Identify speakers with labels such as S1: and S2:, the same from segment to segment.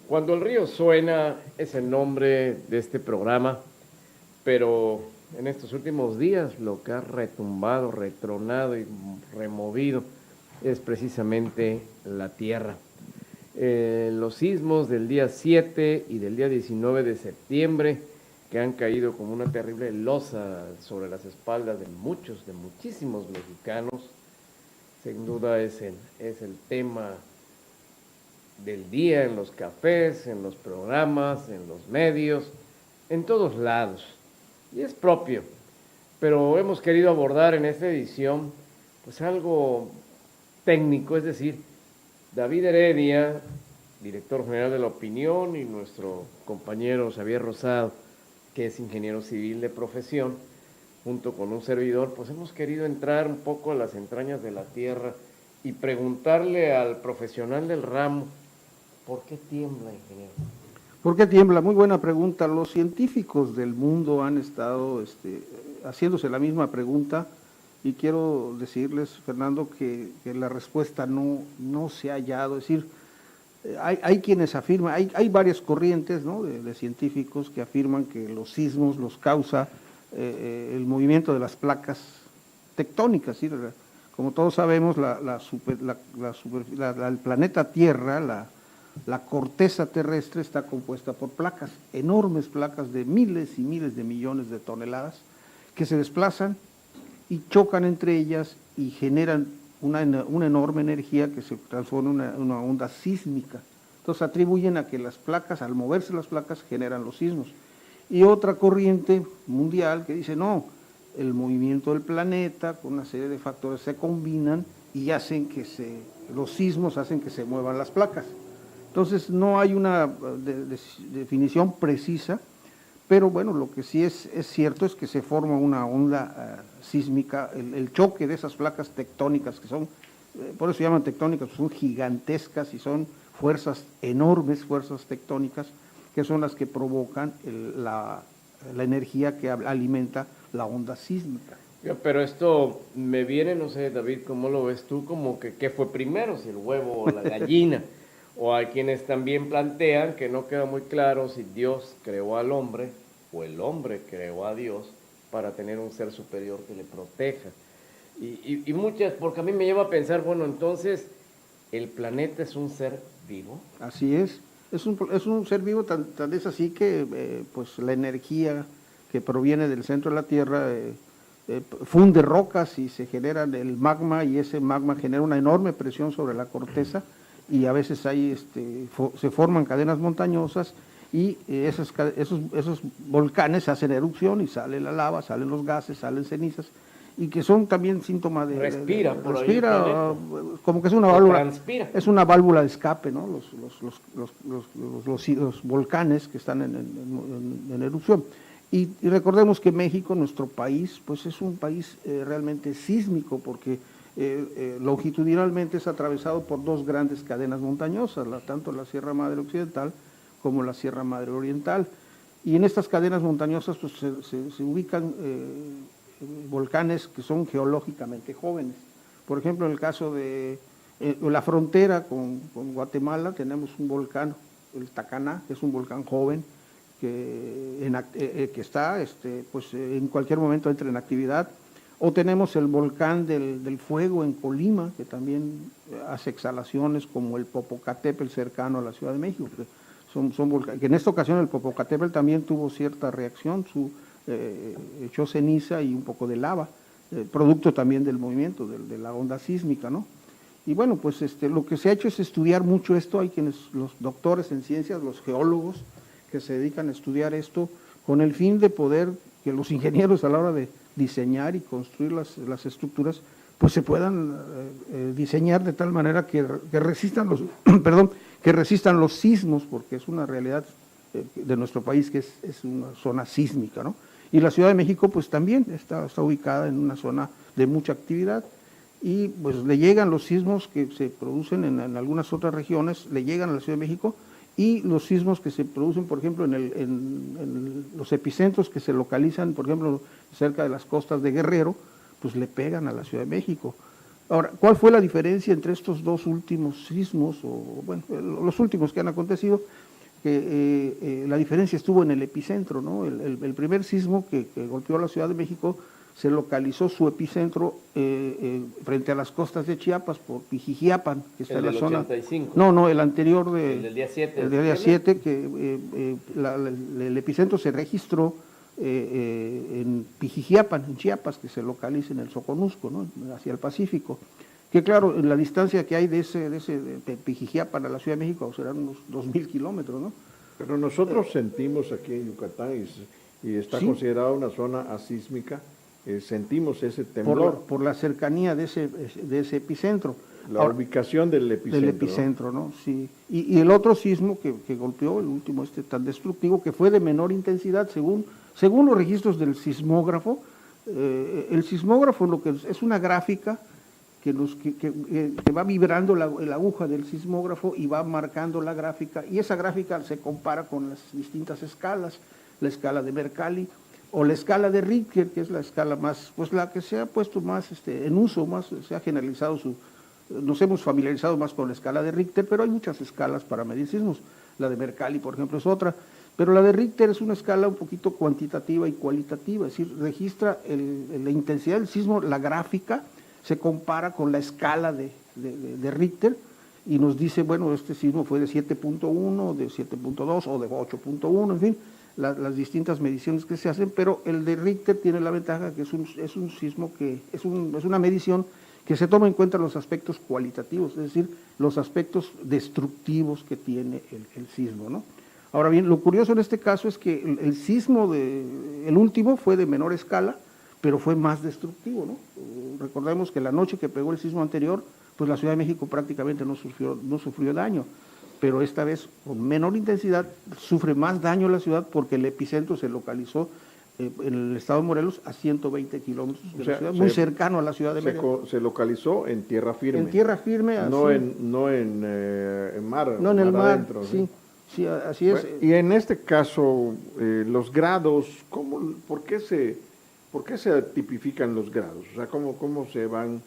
S1: Cuando el río suena es el nombre de este programa, pero en estos últimos días lo que ha retumbado, retronado y removido es precisamente la tierra. Los sismos del día 7 y del día 19 de septiembre, que han caído como una terrible losa sobre las espaldas de muchos, de muchísimos mexicanos, sin duda es el tema del día en los cafés, en los programas, en los medios, en todos lados. Y es propio, pero hemos querido abordar en esta edición pues algo técnico, es decir, David Heredia, director general de La Opinión, y nuestro compañero Xavier Rosado, que es ingeniero civil de profesión, junto con un servidor, pues hemos querido entrar un poco a las entrañas de la tierra y preguntarle al profesional del ramo, ¿por qué tiembla, ingeniero?
S2: ¿Por qué tiembla? Muy buena pregunta. Los científicos del mundo han estado haciéndose la misma pregunta y quiero decirles, Fernando, que la respuesta no se ha hallado. Es decir, hay quienes afirman, hay varias corrientes, ¿no?, de científicos que afirman que los sismos los causa el movimiento de las placas tectónicas. ¿Sí? Como todos sabemos, el planeta Tierra, la corteza terrestre está compuesta por placas, enormes placas de miles y miles de millones de toneladas, que se desplazan y chocan entre ellas y generan una enorme energía que se transforma en una onda sísmica. Entonces atribuyen a que las placas, al moverse las placas, generan los sismos. Y otra corriente mundial que dice, no, el movimiento del planeta con una serie de factores se combinan y hacen que los sismos hacen que se muevan las placas. Entonces no hay una definición precisa, pero bueno, lo que sí es cierto es que se forma una onda sísmica, el choque de esas placas tectónicas que son, por eso se llaman tectónicas, son gigantescas y son fuerzas enormes, fuerzas tectónicas, que son las que provocan la energía que alimenta la onda sísmica.
S1: Pero esto me viene, no sé, David, ¿cómo lo ves tú? Como que ¿qué fue primero, si el huevo o la gallina? O hay quienes también plantean que no queda muy claro si Dios creó al hombre o el hombre creó a Dios para tener un ser superior que le proteja. Y muchas, porque a mí me lleva a pensar, bueno, entonces, ¿el planeta es un ser vivo?
S2: Así es un ser vivo, tan es así que pues la energía que proviene del centro de la Tierra funde rocas y se genera el magma, y ese magma genera una enorme presión sobre la corteza, y a veces se forman cadenas montañosas, y esos volcanes hacen erupción y sale la lava, salen los gases, salen cenizas, y que son también síntomas de...
S1: Respira,
S2: como que es una válvula. Transpira. Es una válvula de escape, ¿no? Los volcanes que están en erupción. Y recordemos que México, nuestro país, pues es un país realmente sísmico, porque longitudinalmente es atravesado por dos grandes cadenas montañosas, tanto la Sierra Madre Occidental como la Sierra Madre Oriental. Y en estas cadenas montañosas pues, se ubican volcanes que son geológicamente jóvenes. Por ejemplo, en el caso de la frontera con Guatemala, tenemos un volcán, el Tacaná, que es un volcán joven, que está, pues en cualquier momento entra en actividad. O tenemos el volcán del Fuego en Colima, que también hace exhalaciones, como el Popocatépetl cercano a la Ciudad de México, que son volcanes, que en esta ocasión el Popocatépetl también tuvo cierta reacción, echó ceniza y un poco de lava, producto también del movimiento, de la onda sísmica, ¿no? Y bueno, pues lo que se ha hecho es estudiar mucho esto. Hay quienes, los doctores en ciencias, los geólogos, que se dedican a estudiar esto con el fin de poder, que los ingenieros a la hora de diseñar y construir las estructuras, pues se puedan diseñar de tal manera que resistan los, que resistan los sismos, porque es una realidad de nuestro país que es una zona sísmica, ¿no? Y la Ciudad de México pues también está ubicada en una zona de mucha actividad, y pues le llegan los sismos que se producen en algunas otras regiones, le llegan a la Ciudad de México, y los sismos que se producen, por ejemplo, en los epicentros que se localizan, por ejemplo, cerca de las costas de Guerrero, pues le pegan a la Ciudad de México. Ahora, ¿cuál fue la diferencia entre estos dos últimos sismos, o bueno, los últimos que han acontecido? que la diferencia estuvo en el epicentro, ¿no? El primer sismo que golpeó a la Ciudad de México se localizó su epicentro frente a las costas de Chiapas por Pijijiapan, que está en la zona.
S1: 85.
S2: No, el anterior
S1: el del día 7.
S2: El del día 7, que el epicentro se registró en Pijijiapan, en Chiapas, que se localiza en el Soconusco, ¿no? Hacia el Pacífico. Que claro, en la distancia que hay de Pijijiapan a la Ciudad de México serán unos 2.000 kilómetros, ¿no?
S3: Pero nosotros sentimos aquí en Yucatán, y está considerada una zona asísmica, sentimos ese temblor.
S2: Por la cercanía de ese epicentro.
S3: La ubicación del epicentro.
S2: Del epicentro, ¿no? Sí. Y el otro sismo que golpeó, el último tan destructivo, que fue de menor intensidad, según los registros del sismógrafo. El sismógrafo lo que es una gráfica que va vibrando la aguja del sismógrafo y va marcando la gráfica, y esa gráfica se compara con las distintas escalas, la escala de Mercalli o la escala de Richter, que es la escala más, pues la que se ha puesto más en uso, más se ha generalizado nos hemos familiarizado más con la escala de Richter, pero hay muchas escalas para medir sismos. La de Mercalli, por ejemplo, es otra, pero la de Richter es una escala un poquito cuantitativa y cualitativa, es decir, registra la intensidad del sismo, la gráfica se compara con la escala de Richter y nos dice, bueno, este sismo fue de 7.1, de 7.2 o de 8.1, en fin, las distintas mediciones que se hacen, pero el de Richter tiene la ventaja que es un sismo que es una medición que se toma en cuenta los aspectos cualitativos, es decir, los aspectos destructivos que tiene el sismo, ¿no? Ahora bien, lo curioso en este caso es que el sismo el último fue de menor escala, pero fue más destructivo, ¿no? Recordemos que la noche que pegó el sismo anterior, pues la Ciudad de México prácticamente no sufrió daño, pero esta vez con menor intensidad sufre más daño la ciudad porque el epicentro se localizó en el estado de Morelos a 120 kilómetros de la ciudad, muy cercano a la Ciudad de México.
S3: Se localizó en tierra firme.
S2: En tierra firme, así.
S3: No en mar.
S2: No en el mar,
S3: adentro,
S2: sí. Sí, así es.
S3: Bueno, y en este caso, los grados, ¿por qué se tipifican los grados? O sea, ¿cómo se van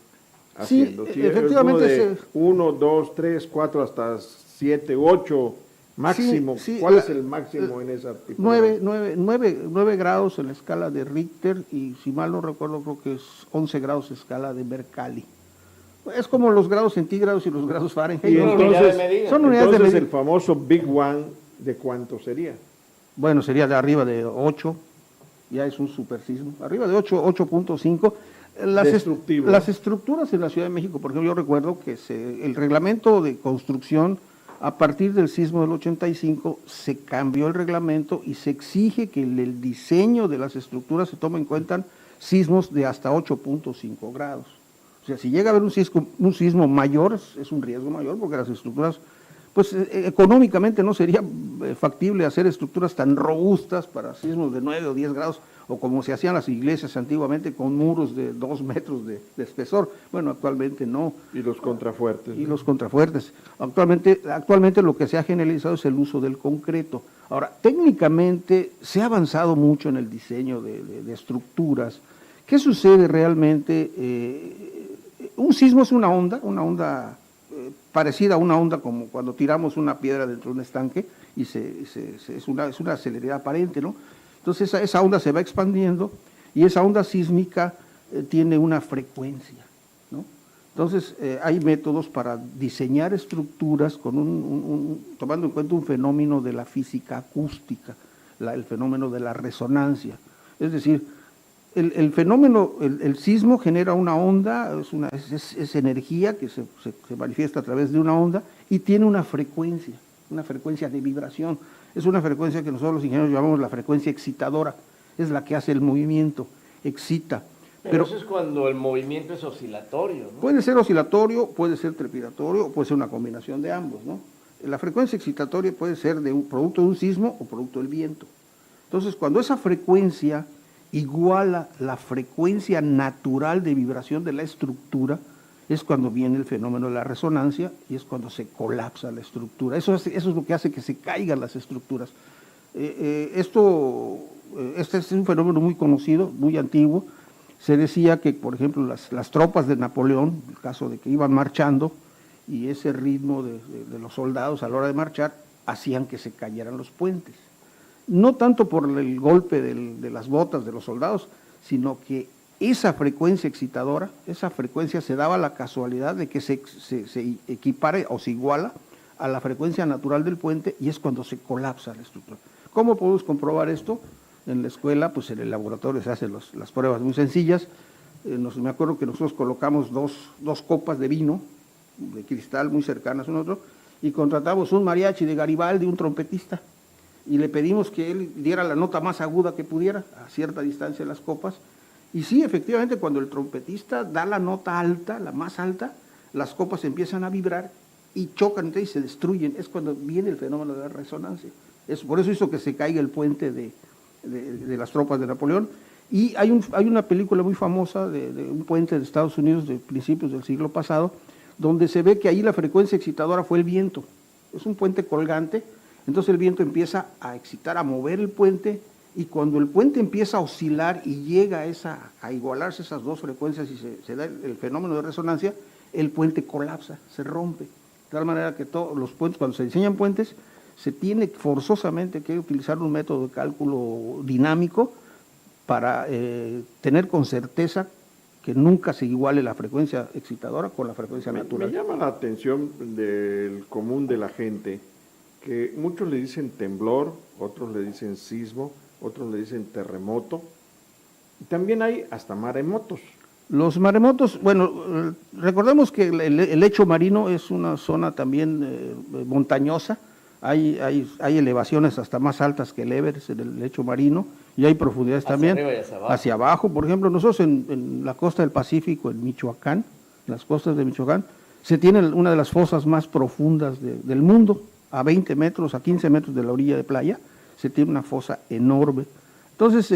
S3: haciendo?
S2: Sí, efectivamente.
S3: 1, 2, 3, 4, hasta 7, 8 máximo.
S2: Sí,
S3: ¿Cuál es el máximo en esa tipología?
S2: 9 grados en la escala de Richter y, si mal no recuerdo, creo que es 11 grados en escala de Mercalli. Es como los grados centígrados y los grados Fahrenheit.
S3: Y entonces,
S2: son unidades de medida.
S3: El famoso Big One, ¿de cuánto sería?
S2: Bueno, sería de arriba de 8, ya es un super sismo. Arriba de 8, 8.5. Las estructuras en la Ciudad de México, por ejemplo, yo recuerdo que el reglamento de construcción, a partir del sismo del 85, se cambió el reglamento y se exige que el diseño de las estructuras se tome en cuenta sismos de hasta 8.5 grados. O sea, si llega a haber un sismo mayor, es un riesgo mayor, porque las estructuras, pues económicamente no sería factible hacer estructuras tan robustas para sismos de 9 o 10 grados, o como se hacían las iglesias antiguamente con muros de 2 metros de espesor. Bueno, actualmente no.
S3: Y los contrafuertes.
S2: Y los contrafuertes. Actualmente lo que se ha generalizado es el uso del concreto. Ahora, técnicamente se ha avanzado mucho en el diseño de estructuras. ¿Qué sucede realmente? Un sismo es una onda parecida a una onda como cuando tiramos una piedra dentro de un estanque y es una celeridad aparente, ¿no? Entonces esa onda se va expandiendo y esa onda sísmica tiene una frecuencia, ¿no? Entonces hay métodos para diseñar estructuras tomando en cuenta un fenómeno de la física acústica, el fenómeno de la resonancia. Es decir, el fenómeno, el sismo genera una onda, es energía que se manifiesta a través de una onda y tiene una frecuencia de vibración. Es una frecuencia que nosotros los ingenieros llamamos la frecuencia excitadora, es la que hace el movimiento, excita.
S1: Pero eso es cuando el movimiento es oscilatorio, ¿no?
S2: Puede ser oscilatorio, puede ser trepidatorio, puede ser una combinación de ambos, ¿no? La frecuencia excitatoria puede ser de un producto de un sismo o producto del viento. Entonces, cuando esa frecuencia iguala la frecuencia natural de vibración de la estructura, es cuando viene el fenómeno de la resonancia y es cuando se colapsa la estructura. Eso es lo que hace que se caigan las estructuras. Este es un fenómeno muy conocido, muy antiguo. Se decía que, por ejemplo, las tropas de Napoleón, en el caso de que iban marchando, y ese ritmo de los soldados a la hora de marchar, hacían que se cayeran los puentes. No tanto por el golpe de las botas de los soldados, sino que esa frecuencia excitadora, esa frecuencia se daba la casualidad de que se equipare o se iguala a la frecuencia natural del puente, y es cuando se colapsa la estructura. ¿Cómo podemos comprobar esto? En la escuela, pues en el laboratorio se hacen las pruebas muy sencillas. Me acuerdo que nosotros colocamos dos copas de vino, de cristal muy cercanas uno a otro, y contratamos un mariachi de Garibaldi, un trompetista, y le pedimos que él diera la nota más aguda que pudiera, a cierta distancia de las copas, y sí, efectivamente, cuando el trompetista da la nota alta, la más alta, las copas empiezan a vibrar y chocan y se destruyen. Es cuando viene el fenómeno de la resonancia. Por eso hizo que se caiga el puente de las tropas de Napoleón. Y hay una película muy famosa de un puente de Estados Unidos de principios del siglo pasado, donde se ve que ahí la frecuencia excitadora fue el viento. Es un puente colgante, entonces el viento empieza a excitar, a mover el puente, y cuando el puente empieza a oscilar y llega a igualarse esas dos frecuencias y se da el fenómeno de resonancia, el puente colapsa, se rompe. De tal manera que todos los puentes, cuando se diseñan puentes, se tiene forzosamente que utilizar un método de cálculo dinámico para tener con certeza que nunca se iguale la frecuencia excitadora con la frecuencia natural.
S3: Me llama la atención del común de la gente, que muchos le dicen temblor, otros le dicen sismo, otros le dicen terremoto, y también hay hasta maremotos.
S2: Los maremotos, bueno, recordemos que el lecho marino es una zona también montañosa, hay elevaciones hasta más altas que el Everest en el lecho marino, y hay profundidades
S1: hacia
S2: también
S1: arriba y
S2: hacia abajo. Por ejemplo, nosotros en la costa del Pacífico, en Michoacán, en las costas de Michoacán, se tiene una de las fosas más profundas del mundo, a 20 metros, a 15 metros de la orilla de playa, se tiene una fosa enorme. Entonces,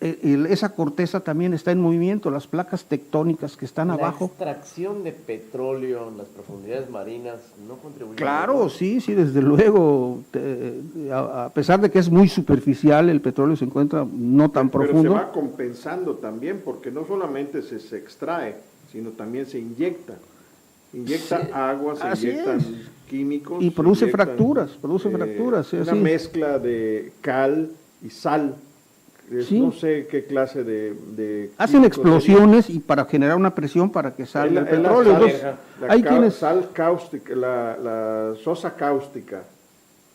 S2: esa corteza también está en movimiento, las placas tectónicas que están abajo.
S1: ¿La extracción de petróleo en las profundidades marinas no contribuye?
S2: Claro, sí, desde luego. A pesar de que es muy superficial, el petróleo se encuentra no tan profundo.
S3: Pero se va compensando también, porque no solamente se extrae, sino también se inyecta. Inyecta agua, se inyectan químicos.
S2: Y produce fracturas,
S3: una mezcla de cal y sal. No sé qué clase de
S2: hacen explosiones y para generar una presión para que salga el petróleo.
S3: Sal cáustica, la sosa cáustica,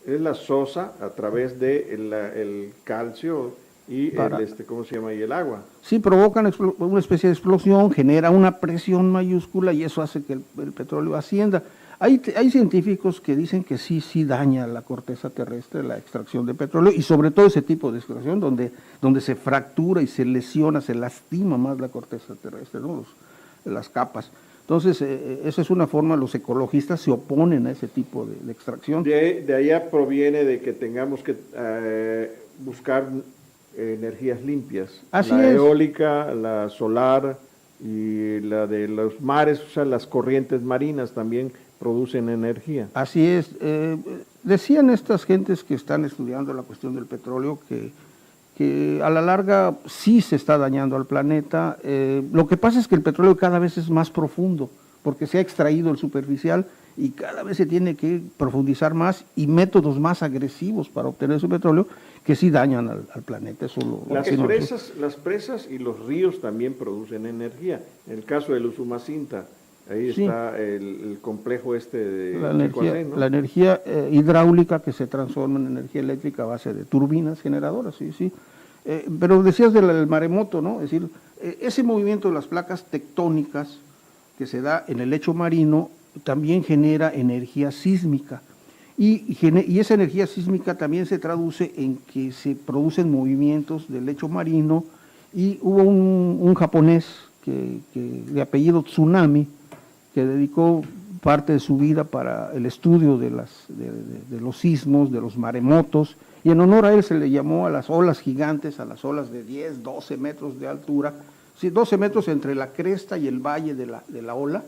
S3: es la sosa a través de el calcio y ¿cómo se llama? Y el agua.
S2: Sí, provocan una especie de explosión, genera una presión mayúscula y eso hace que el petróleo ascienda. Hay científicos que dicen que sí daña la corteza terrestre la extracción de petróleo, y sobre todo ese tipo de extracción donde se fractura y se lesiona, se lastima más la corteza terrestre, ¿no? Las capas. Entonces, esa es una forma, los ecologistas se oponen a ese tipo de extracción.
S3: De allá proviene de que tengamos que buscar energías limpias. Eólica, la solar y la de los mares, o sea, las corrientes marinas también producen energía.
S2: Así es. Decían estas gentes que están estudiando la cuestión del petróleo que a la larga sí se está dañando al planeta. Lo que pasa es que el petróleo cada vez es más profundo, porque se ha extraído el superficial y cada vez se tiene que profundizar más y métodos más agresivos para obtener ese petróleo que sí dañan al planeta.
S3: Las presas y los ríos también producen energía. En el caso del Usumacinta, ahí está el complejo de
S2: la energía hidráulica que se transforma en energía eléctrica a base de turbinas generadoras, sí. Pero decías del maremoto, ¿no? Es decir, ese movimiento de las placas tectónicas que se da en el lecho marino también genera energía sísmica. Y esa energía sísmica también se traduce en que se producen movimientos del lecho marino, y hubo un japonés que de apellido Tsunami, que dedicó parte de su vida para el estudio de los sismos, de los maremotos, y en honor a él se le llamó a las olas gigantes, a las olas de 10, 12 metros de altura, 12 metros entre la cresta y el valle de la ola.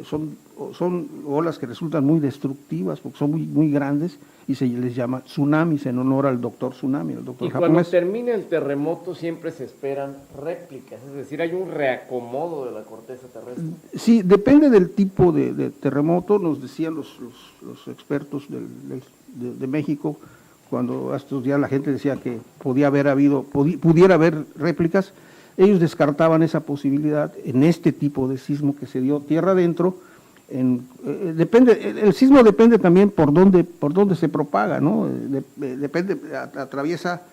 S2: Son olas que resultan muy destructivas porque son muy grandes, y se les llama tsunamis en honor al doctor Tsunami, el doctor japonés.
S1: Y cuando termina el terremoto siempre se esperan réplicas, es decir, hay un reacomodo de la corteza terrestre.
S2: Sí, depende del tipo de terremoto. Nos decían los expertos de México, cuando estos días la gente decía que pudiera haber réplicas, ellos descartaban esa posibilidad en este tipo de sismo que se dio tierra adentro. El sismo depende también por dónde se propaga, ¿no? Atraviesa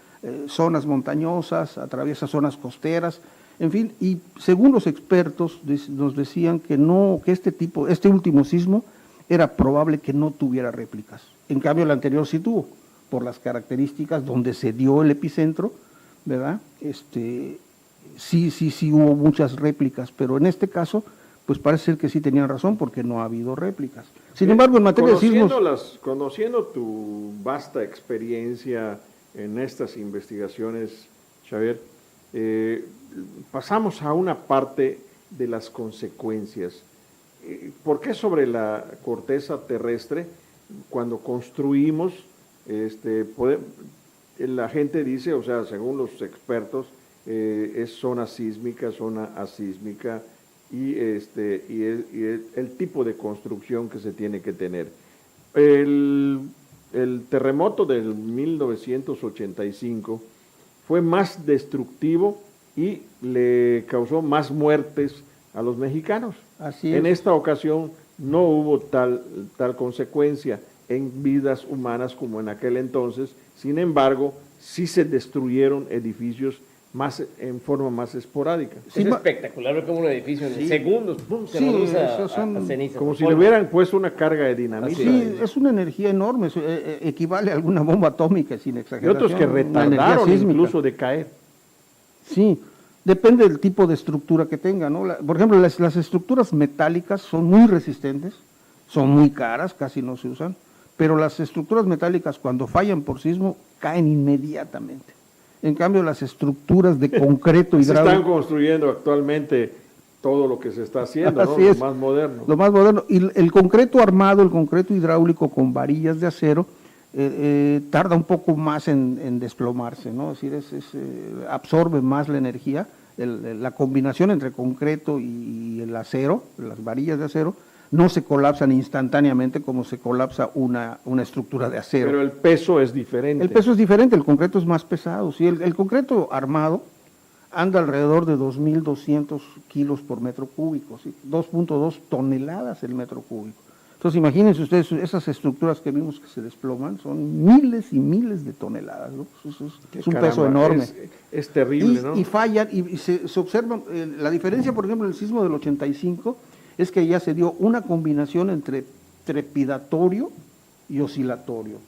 S2: zonas montañosas, atraviesa zonas costeras, en fin, y según los expertos nos decían que este último sismo era probable que no tuviera réplicas. En cambio, el anterior sí tuvo, por las características donde se dio el epicentro, ¿verdad? Sí hubo muchas réplicas, pero en este caso, pues parece ser que sí tenían razón porque no ha habido réplicas. Sin embargo, en materia de sismos...
S3: Conociendo tu vasta experiencia en estas investigaciones, Xavier, pasamos a una parte de las consecuencias. ¿Por qué sobre la corteza terrestre, cuando construimos, la gente dice, o sea, según los expertos, es zona sísmica, zona asísmica, y el tipo de construcción que se tiene que tener? El terremoto del 1985 fue más destructivo y le causó más muertes a los mexicanos.
S2: Así es.
S3: En esta ocasión no hubo tal consecuencia en vidas humanas como en aquel entonces. Sin embargo, sí se destruyeron edificios en forma más esporádica.
S1: Sí, es espectacular ver cómo un edificio en segundos se reduce a ceniza.
S3: Como si le hubieran puesto una carga de dinamita.
S2: Sí, es una energía enorme, equivale a alguna bomba atómica, sin exageración.
S3: Y otros que retardaron incluso de caer.
S2: Sí, depende del tipo de estructura que tenga, ¿no? Por ejemplo, las estructuras metálicas son muy resistentes, son muy caras, casi no se usan, pero las estructuras metálicas cuando fallan por sismo caen inmediatamente. En cambio, las estructuras de concreto hidráulico...
S3: Se están construyendo actualmente todo lo que se está haciendo, ¿no? Lo más moderno.
S2: Lo más moderno. Y el concreto armado, el concreto hidráulico con varillas de acero, tarda un poco más en desplomarse, ¿no? Es decir, absorbe más la energía. La combinación entre concreto y el acero, las varillas de acero, no se colapsan instantáneamente como se colapsa una estructura de acero.
S3: Pero el peso es diferente.
S2: El peso es diferente, el concreto es más pesado. ¿Sí? El concreto armado anda alrededor de 2.200 kilos por metro cúbico, ¿sí? 2.2 toneladas el metro cúbico. Entonces imagínense ustedes, esas estructuras que vimos que se desploman son miles y miles de toneladas, ¿no? Es un peso enorme.
S3: Es terrible, ¿no?
S2: Y fallan, y se observa, la diferencia, por ejemplo, en el sismo del 85, es que ya se dio una combinación entre trepidatorio y oscilatorio.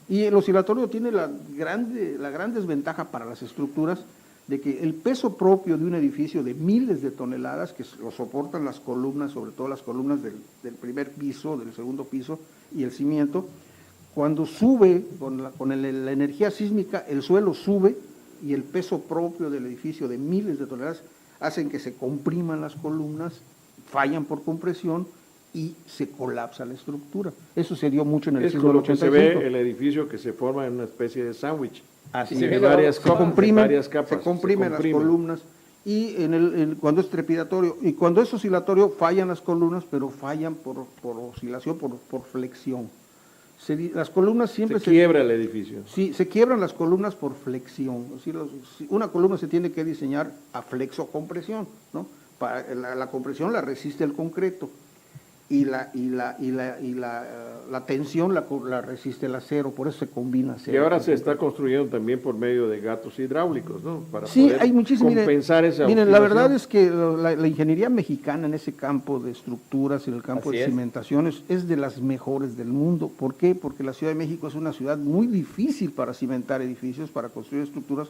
S2: Y el oscilatorio tiene la gran desventaja para las estructuras de que el peso propio de un edificio de miles de toneladas, que lo soportan las columnas, sobre todo las columnas del primer piso, del segundo piso y el cimiento, cuando sube con la energía sísmica, el suelo sube y el peso propio del edificio de miles de toneladas hacen que se compriman las columnas, fallan por compresión y se colapsa la estructura. Eso se dio mucho en el sismo del 85.
S3: Se ve el edificio que se forma en una especie de sándwich.
S2: Así
S3: es, varias capas.
S2: Se comprimen las columnas y cuando es trepidatorio y cuando es oscilatorio fallan las columnas, pero fallan por oscilación, por flexión. Las columnas siempre
S3: se quiebra el edificio.
S2: Sí, se quiebran las columnas por flexión. Es decir, una columna se tiene que diseñar a flexo-compresión, ¿no? La compresión la resiste el concreto y la tensión la resiste el acero, por eso se combina acero.
S3: Y ahora se está construyendo también por medio de gatos hidráulicos, ¿no? Para
S2: poder hay muchísimo,
S3: compensar esa
S2: miren, la verdad es que la ingeniería mexicana en ese campo de estructuras y en el campo de cimentaciones es de las mejores del mundo. ¿Por qué? Porque la Ciudad de México es una ciudad muy difícil para cimentar edificios, para construir estructuras,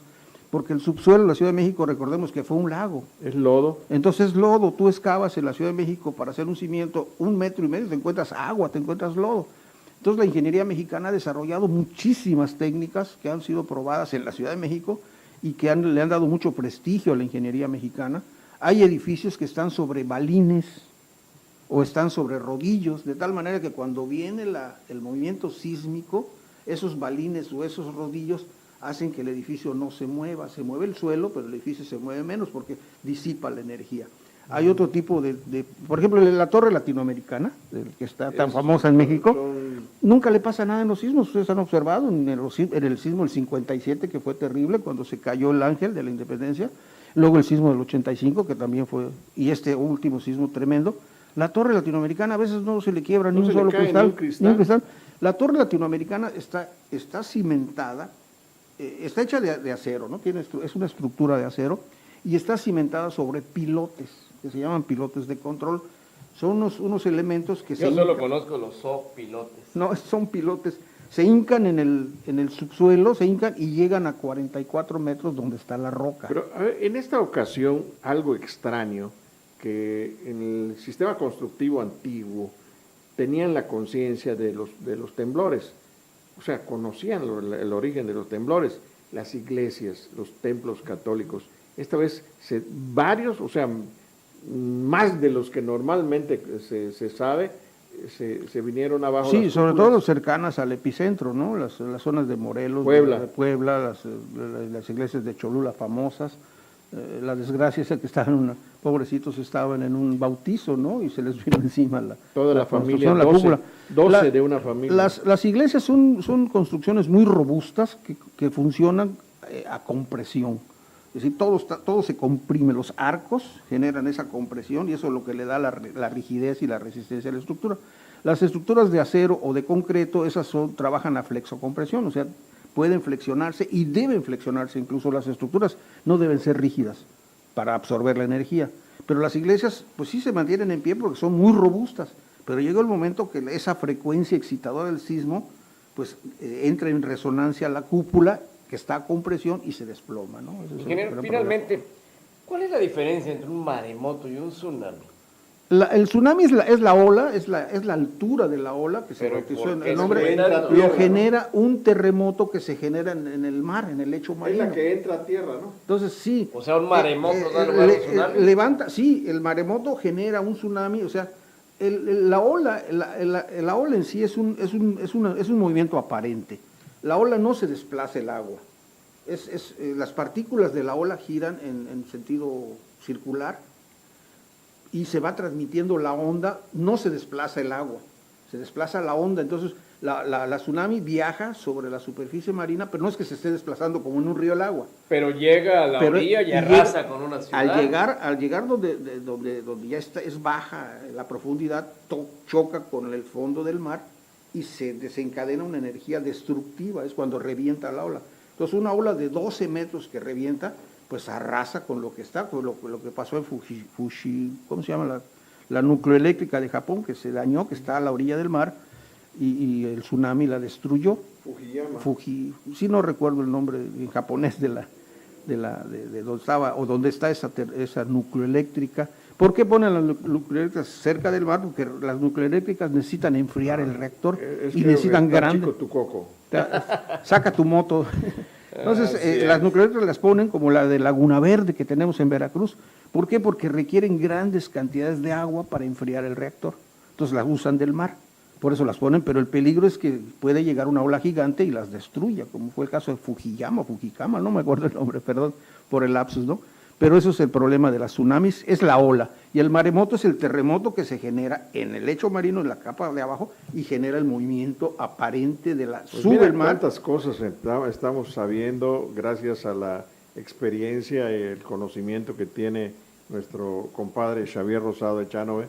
S2: porque el subsuelo de la Ciudad de México, recordemos que fue un lago.
S3: Es lodo.
S2: Entonces es lodo, tú excavas en la Ciudad de México para hacer un cimiento 1,5 metros, te encuentras agua, te encuentras lodo. Entonces la ingeniería mexicana ha desarrollado muchísimas técnicas que han sido probadas en la Ciudad de México y que le han dado mucho prestigio a la ingeniería mexicana. Hay edificios que están sobre balines o están sobre rodillos, de tal manera que cuando viene el movimiento sísmico, esos balines o esos rodillos hacen que el edificio no se mueva el suelo, pero el edificio se mueve menos porque disipa la energía. Hay otro tipo por ejemplo, la torre latinoamericana, que está tan famosa en México, nunca le pasa nada en los sismos. Ustedes han observado en el sismo del 57, que fue terrible, cuando se cayó el Ángel de la Independencia, luego el sismo del 85, que también fue, y este último sismo tremendo. La torre latinoamericana a veces no se le quiebra ni un solo cristal. Ni un cristal. La torre latinoamericana está cimentada, está hecha de acero, ¿no? Es una estructura de acero, y está cimentada sobre pilotes, que se llaman pilotes de control. Son unos elementos que
S1: Yo solo conozco los pilotes.
S2: No, son pilotes. Se hincan en el subsuelo, se hincan y llegan a 44 metros donde está la roca.
S3: Pero a ver, en esta ocasión, algo extraño, que en el sistema constructivo antiguo tenían la conciencia de los temblores, o sea, conocían el origen de los temblores, las iglesias, los templos católicos. Esta vez varios, o sea, más de los que normalmente se sabe, se vinieron abajo.
S2: Sí, sobre todo los cercanas al epicentro, ¿no? Las zonas de Morelos, de Puebla, las iglesias de Cholula famosas. La desgracia es que pobrecitos estaban en un bautizo, ¿no? Y se les vino encima
S3: toda la familia,
S2: la cúpula.
S3: 12 de una familia.
S2: Las iglesias son construcciones muy robustas que funcionan a compresión. Es decir, todo se comprime, los arcos generan esa compresión y eso es lo que le da la rigidez y la resistencia a la estructura. Las estructuras de acero o de concreto, esas trabajan a flexocompresión, o sea, pueden flexionarse y deben flexionarse, incluso las estructuras no deben ser rígidas para absorber la energía. Pero las iglesias, pues sí se mantienen en pie porque son muy robustas, pero llega el momento que esa frecuencia excitadora del sismo, pues entra en resonancia la cúpula, que está a compresión y se desploma, ¿no?
S1: Ingeniero, finalmente, ¿cuál es la diferencia entre un maremoto y un tsunami?
S2: El tsunami es la ola, es la altura de la ola, que se bautizó en el nombre, lo genera un terremoto que se genera en el mar, en el lecho marino.
S3: Es la que entra a tierra, ¿no?
S2: Entonces sí.
S1: O sea, un maremoto da lugar a un tsunami.
S2: Sí, el maremoto genera un tsunami, o sea, la ola en sí es un movimiento aparente. La ola no se desplaza el agua. Las partículas de la ola giran en sentido circular y se va transmitiendo la onda, no se desplaza el agua, se desplaza la onda. Entonces la tsunami viaja sobre la superficie marina, pero no es que se esté desplazando como en un río el agua.
S1: Pero llega a la orilla y arrasa con una ciudad.
S2: Al llegar donde ya es baja la profundidad, choca con el fondo del mar y se desencadena una energía destructiva, es cuando revienta la ola. Entonces una ola de 12 metros que revienta, pues arrasa con lo que está, con lo que pasó en ¿cómo se llama? La nucleoeléctrica de Japón, que se dañó, que está a la orilla del mar, y el tsunami la destruyó.
S3: Fujiyama.
S2: Sí, no recuerdo el nombre en japonés de donde estaba, o donde está esa nucleoeléctrica. ¿Por qué ponen las nucleoeléctricas cerca del mar? Porque las nucleoeléctricas necesitan enfriar el reactor y necesitan grande.
S3: Tu coco.
S2: Saca tu moto. Entonces, las nucleoeléctricas las ponen como la de Laguna Verde que tenemos en Veracruz. ¿Por qué? Porque requieren grandes cantidades de agua para enfriar el reactor. Entonces las usan del mar. Por eso las ponen, pero el peligro es que puede llegar una ola gigante y las destruya, como fue el caso de Fujikama, no me acuerdo el nombre, perdón por el lapsus, ¿no? Pero eso es el problema de las tsunamis, es la ola. Y el maremoto es el terremoto que se genera en el lecho marino, en la capa de abajo, y genera el movimiento aparente de la...
S3: Pues sube el mar. Cuántas cosas estamos sabiendo gracias a la experiencia y el conocimiento que tiene nuestro compadre Xavier Rosado Echanove,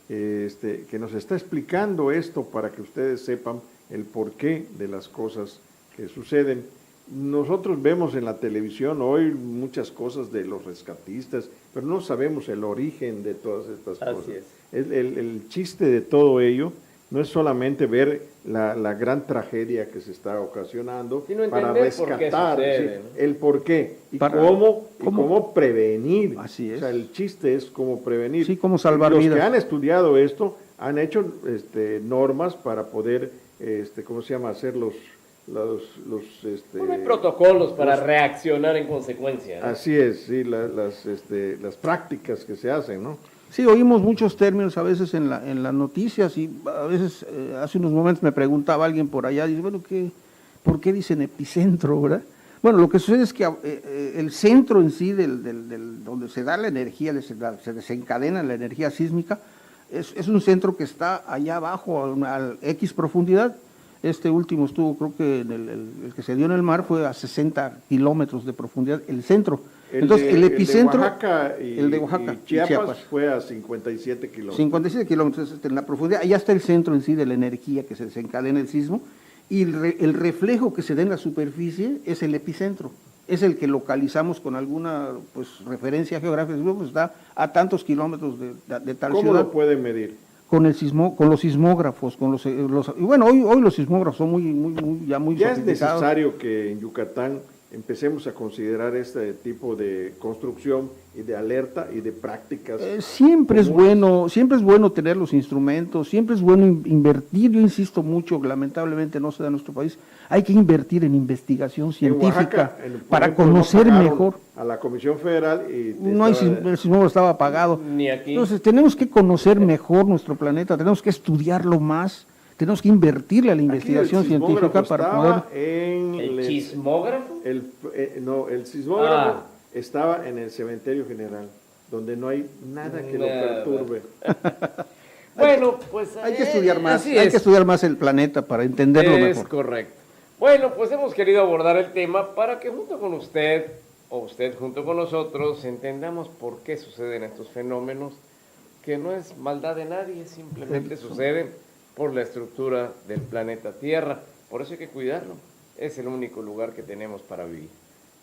S3: que nos está explicando esto para que ustedes sepan el porqué de las cosas que suceden. Nosotros vemos en la televisión hoy muchas cosas de los rescatistas, pero no sabemos el origen de todas estas cosas. El chiste de todo ello no es solamente ver la gran tragedia que se está ocasionando para rescatar el porqué y cómo prevenir.
S2: Así es.
S3: O sea, el chiste es cómo prevenir.
S2: Sí, cómo salvar
S3: vidas.
S2: Los
S3: que han estudiado esto han hecho normas para poder, ¿cómo se llama?, hacer
S1: hay protocolos para reaccionar en consecuencia, ¿no?
S3: Así es, sí, las prácticas que se hacen, ¿no?
S2: Sí, oímos muchos términos a veces en las noticias y a veces hace unos momentos me preguntaba alguien por allá, dice, bueno, ¿por qué dicen epicentro, verdad? Bueno, lo que sucede es que el centro en sí donde se da la energía, se desencadena la energía sísmica, es un centro que está allá abajo a X profundidad. Este último estuvo, creo que el que se dio en el mar fue a 60 kilómetros de profundidad, el centro. Entonces, el epicentro,
S3: el de Oaxaca y Chiapas fue a 57 kilómetros.
S2: 57 kilómetros en la profundidad, allá está el centro en sí de la energía que se desencadena el sismo, y el reflejo que se da en la superficie es el epicentro, es el que localizamos con alguna referencia geográfica, pues está a tantos kilómetros de tal
S3: ciudad. ¿Cómo lo pueden medir?
S2: Con los sismógrafos, y bueno, hoy los sismógrafos son ya muy
S3: ¿Ya
S2: sofisticados.
S3: Es necesario que en Yucatán empecemos a considerar este tipo de construcción y de alerta y de prácticas?
S2: Siempre es bueno tener los instrumentos, siempre es bueno invertir. Yo insisto mucho, lamentablemente no se da en nuestro país, hay que invertir en investigación científica para conocer mejor.
S3: A la Comisión Federal y
S2: no el sismógrafo estaba apagado.
S1: Ni aquí.
S2: Entonces tenemos que conocer mejor nuestro planeta, tenemos que estudiarlo más. Tenemos que invertirle a la investigación científica para poder...
S1: ¿El sismógrafo?
S3: El sismógrafo estaba en el cementerio general, donde no hay nada que lo perturbe.
S1: Bueno, pues...
S2: Hay que estudiar más, hay que estudiar más el planeta para entenderlo mejor.
S1: Es correcto. Bueno, pues hemos querido abordar el tema para que junto con usted, o usted junto con nosotros, entendamos por qué suceden estos fenómenos, que no es maldad de nadie, simplemente suceden por la estructura del planeta Tierra. Por eso hay que cuidarlo. Es el único lugar que tenemos para vivir.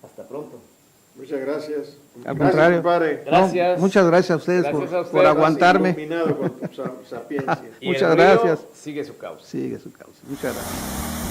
S1: Hasta pronto.
S3: Muchas gracias.
S2: Al contrario.
S3: Compadre.
S1: Gracias.
S2: Muchas gracias a ustedes, por aguantarme.
S3: Iluminado con tu sapiencia.
S2: Muchas gracias.
S1: Sigue su causa.
S2: Sigue su causa. Muchas gracias.